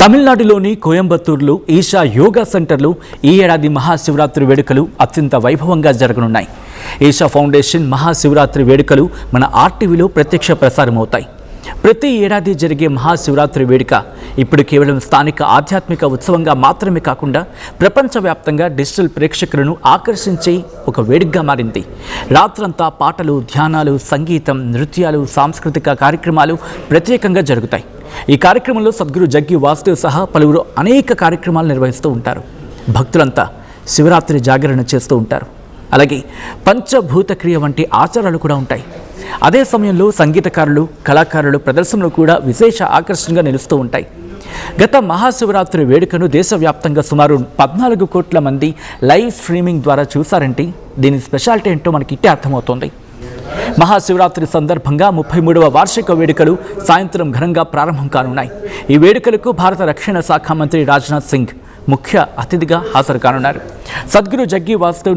తమిళనాడులోని కోయంబత్తూరులో ఈషా యోగా సెంటర్లో ఈ ఏడాది మహాశివరాత్రి వేడుకలు అత్యంత వైభవంగా జరగనున్నాయి. ఈషా ఫౌండేషన్ మహాశివరాత్రి వేడుకలు మన ఆర్టీవీలో ప్రత్యక్ష ప్రసారమవుతాయి. ప్రతి ఏడాది జరిగే మహాశివరాత్రి వేడుక ఇప్పుడు కేవలం స్థానిక ఆధ్యాత్మిక ఉత్సవంగా మాత్రమే కాకుండా ప్రపంచవ్యాప్తంగా డిజిటల్ ప్రేక్షకులను ఆకర్షించే ఒక వేడుకగా మారింది. రాత్రంతా పాటలు, ధ్యానాలు, సంగీతం, నృత్యాలు, సాంస్కృతిక కార్యక్రమాలు ప్రత్యేకంగా జరుగుతాయి. ఈ కార్యక్రమంలో సద్గురు జగ్గి వాసుదేవ్ సహా పలువురు అనేక కార్యక్రమాలు నిర్వహిస్తూ ఉంటారు. భక్తులంతా శివరాత్రి జాగరణ చేస్తూ ఉంటారు. అలాగే పంచభూత క్రియ వంటి ఆచారాలు కూడా ఉంటాయి. అదే సమయంలో సంగీతకారులు, కళాకారులు ప్రదర్శనలు కూడా విశేష ఆకర్షణగా నిలుస్తూ ఉంటాయి. గత మహాశివరాత్రి వేడుకను దేశవ్యాప్తంగా సుమారు 14 కోట్ల మంది లైవ్ స్ట్రీమింగ్ ద్వారా చూశారంటే దీని స్పెషాలిటీ ఏంటో మనకి ఇట్టే అర్థమవుతోంది. మహాశివరాత్రి సందర్భంగా 33వ వార్షిక వేడుకలు సాయంత్రం ఘనంగా ప్రారంభం కానున్నాయి. ఈ వేడుకలకు భారత రక్షణ శాఖ మంత్రి రాజ్నాథ్ సింగ్ ముఖ్య అతిథిగా హాజరు కానున్నారు. సద్గురు జగ్గి వాసుదేవ్